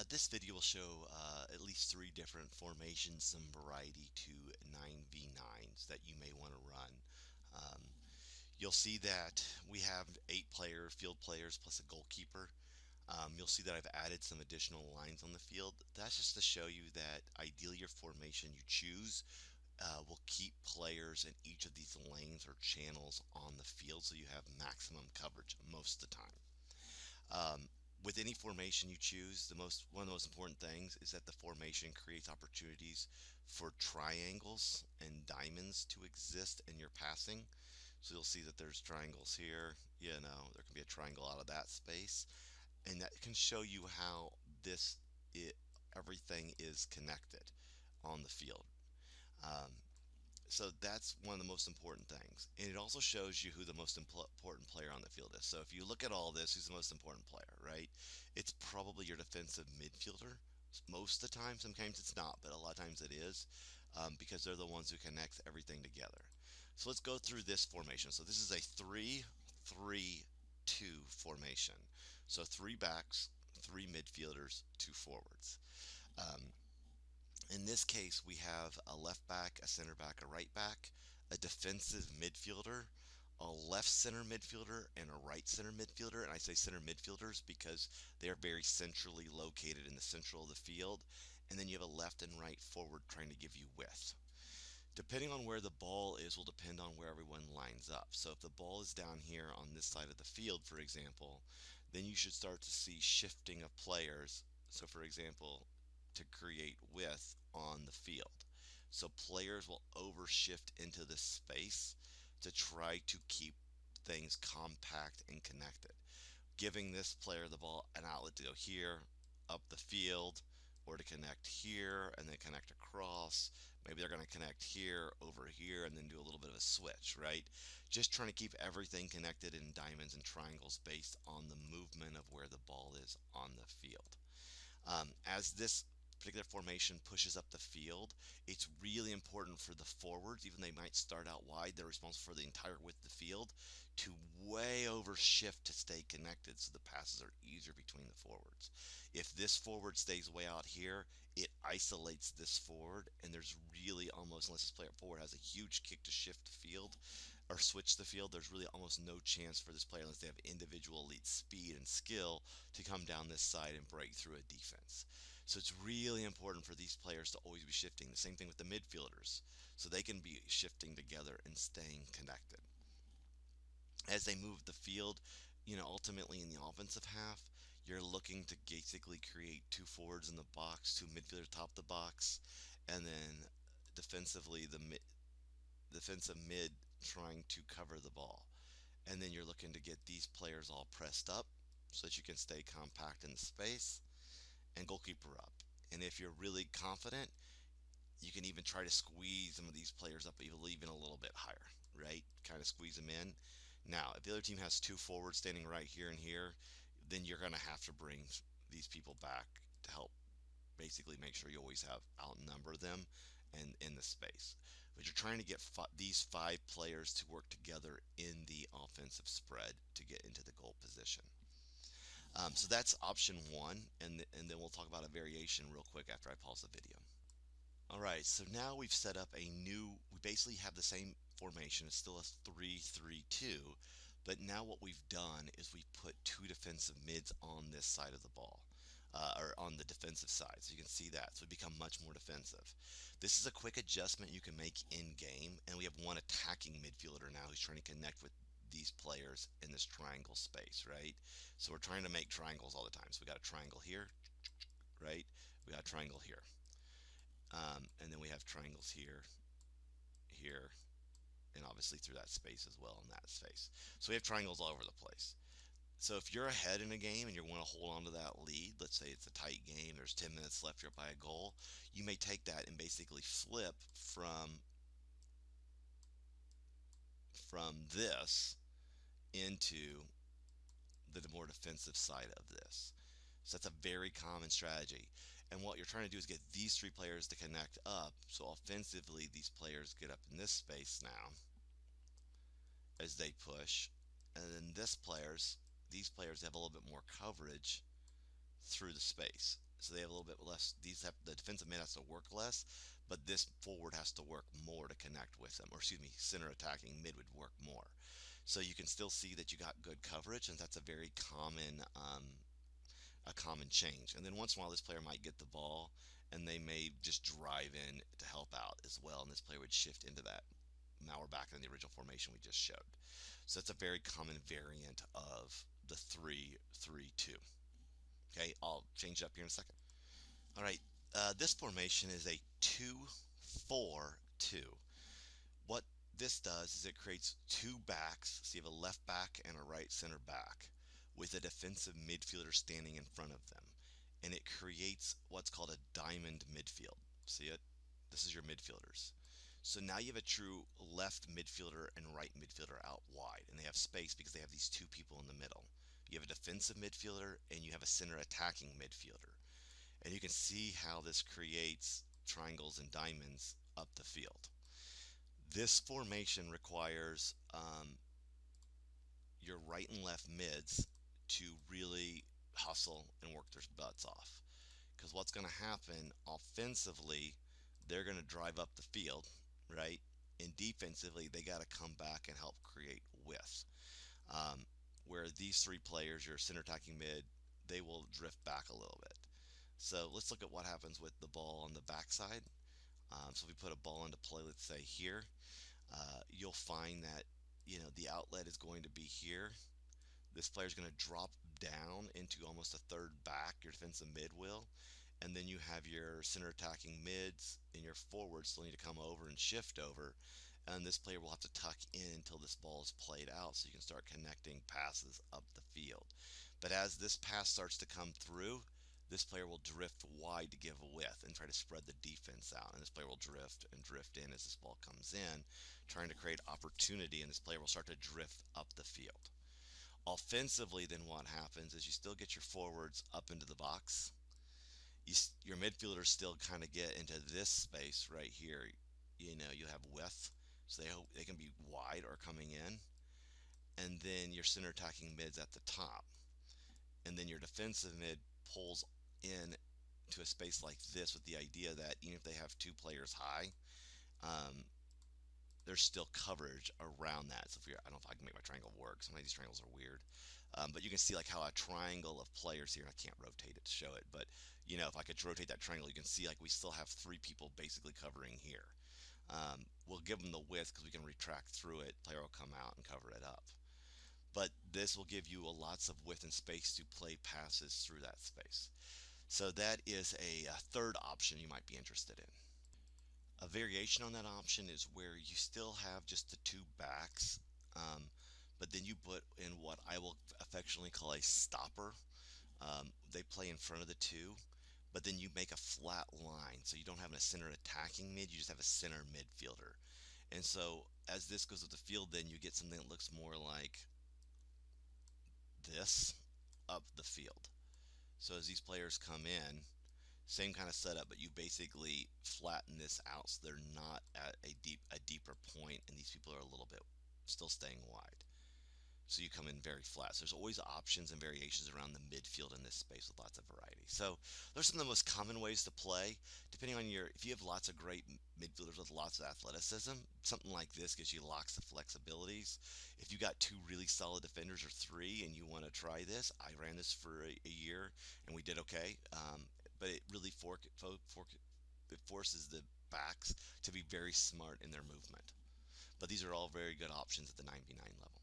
This video will show at least three different formations, some variety to 9v9s that you may want to run. Um, you'll see that we have 8 field players plus a goalkeeper. You'll see that I've added some additional lines on the field. That's just to show you that ideally your formation you choose will keep players in each of these lanes or channels on the field so you have maximum coverage most of the time. Um, with any formation you choose, one of the most important things is that the formation creates opportunities for triangles and diamonds to exist in your passing. So you'll see that there's triangles here. There can be a triangle out of that space, and that can show you how it, everything is connected on the field. Um, so that's one of the most important things. And it also shows you who the most important player on the field is. So if you look at all this, who's the most important player, right? It's probably your defensive midfielder. Most of the time, sometimes it's not, but a lot of times it is, because they're the ones who connect everything together. So let's go through this formation. So this is a 3-3-2 formation. So 3 backs, 3 midfielders, 2 forwards. Um, in this case, we have a left back, a center back, a right back, a defensive midfielder, a left center midfielder, and a right center midfielder. And I say center midfielders because they are very centrally located in the central of the field. And then you have a left and right forward trying to give you width. Depending on where the ball is will depend on where everyone lines up. So if the ball is down here on this side of the field, for example, then you should start to see shifting of players. So for example, to create width on the field. So players will overshift into this space to try to keep things compact and connected, giving this player the ball an outlet to go here, up the field, or to connect here and then connect across. Maybe they're going to connect here, over here, and then do a little bit of a switch, right? Just trying to keep everything connected in diamonds and triangles based on the movement of where the ball is on the field. As this particular formation pushes up the field, it's really important for the forwards, even they might start out wide, they're responsible for the entire width of the field, to way over shift to stay connected so the passes are easier between the forwards. If this forward stays way out here, it isolates this forward, and there's really almost, unless this player forward has a huge kick to shift the field or switch the field, there's really almost no chance for this player, unless they have individual elite speed and skill, to come down this side and break through a defense. So it's really important for these players to always be shifting. The same thing with the midfielders, so they can be shifting together and staying connected. As they move the field, ultimately in the offensive half, you're looking to basically create 2 forwards in the box, 2 midfielders top the box, and then defensively defensive mid trying to cover the ball. And then you're looking to get these players all pressed up so that you can stay compact in the space, and goalkeeper up. And if you're really confident, you can even try to squeeze some of these players up even a little bit higher, right? Kind of squeeze them in. Now, if the other team has 2 forwards standing right here and here, then you're going to have to bring these people back to help basically make sure you always have outnumber them and in the space. But you're trying to get these 5 players to work together in the offensive spread to get into the goal position. So that's option one, and then we'll talk about a variation real quick after I pause the video. All right, so now we've set up we basically have the same formation. It's still a 3-3-2, but now what we've done is we put 2 defensive mids on this side of the ball. Or on the defensive side, so you can see that. So we become much more defensive. This is a quick adjustment you can make in game, and we have one attacking midfielder now who's trying to connect with these players in this triangle space, right? So we're trying to make triangles all the time. So we got a triangle here, right? We got a triangle here. And then we have triangles here, here, and obviously through that space as well in that space. So we have triangles all over the place. So if you're ahead in a game and you want to hold on to that lead, let's say it's a tight game, there's 10 minutes left, you're up by a goal, you may take that and basically flip from this into the more defensive side of this. So that's a very common strategy. And what you're trying to do is get these 3 players to connect up. So offensively, these players get up in this space now as they push. And then these players have a little bit more coverage through the space. so they have a little bit less. These have the defensive mid has to work less, but this forward has to work more to connect with them. Or excuse me, center attacking mid would work more. So you can still see that you got good coverage, and that's a common change. And then once in a while, this player might get the ball, and they may just drive in to help out as well, and this player would shift into that. Now we're back in the original formation we just showed. So that's a very common variant of the 3-3-2. Okay, I'll change it up here in a second. All right, this formation is a 2-4-2. What this does is it creates two backs. So you have a left back and a right center back with a defensive midfielder standing in front of them. And it creates what's called a diamond midfield. See it? This is your midfielders. So now you have a true left midfielder and right midfielder out wide, and they have space because they have these two people in the middle. You have a defensive midfielder and you have a center attacking midfielder. And you can see how this creates triangles and diamonds up the field. This formation requires your right and left mids to really hustle and work their butts off. Because what's going to happen offensively, they're going to drive up the field, right? And defensively, they got to come back and help create width. Um, where these three players, your center attacking mid, they will drift back a little bit. So let's look at what happens with the ball on the backside. So if we put a ball into play, let's say here, you'll find that the outlet is going to be here. This player is going to drop down into almost a third back. Your defensive mid will, and then you have your center attacking mids and your forwards still need to come over and shift over. And this player will have to tuck in until this ball is played out so you can start connecting passes up the field. But as this pass starts to come through, this player will drift wide to give a width and try to spread the defense out. And this player will drift and drift in as this ball comes in, trying to create opportunity, and this player will start to drift up the field. Offensively, then what happens is you still get your forwards up into the box. Your midfielders still kind of get into this space right here. You have width, so they can be wide or coming in. And then your center attacking mid's at the top. And then your defensive mid pulls in to a space like this with the idea that even if they have two players high, um, there's still coverage around that. So I don't know if I can make my triangle work. Some of these triangles are weird. But you can see like how a triangle of players here, I can't rotate it to show it, but if I could rotate that triangle, you can see like we still have three people basically covering here. We'll give them the width because we can retract through it. Player will come out and cover it up. But this will give you lots of width and space to play passes through that space. So that is a third option you might be interested in. A variation on that option is where you still have just the two backs, but then you put in what I will affectionately call a stopper. They play in front of the two, but then you make a flat line. So you don't have a center attacking mid, you just have a center midfielder. And so as this goes up the field, then you get something that looks more like this up the field. So as these players come in, same kind of setup, but you basically flatten this out so they're not at a deeper point, and these people are a little bit still staying wide. So you come in very flat. So there's always options and variations around the midfield in this space with lots of variety. So those are some of the most common ways to play. Depending on if you have lots of great midfielders with lots of athleticism, something like this gives you lots of flexibilities. If you got two really solid defenders or three and you want to try this, I ran this for a year and we did okay. But it really it forces the backs to be very smart in their movement. But these are all very good options at the 99 level.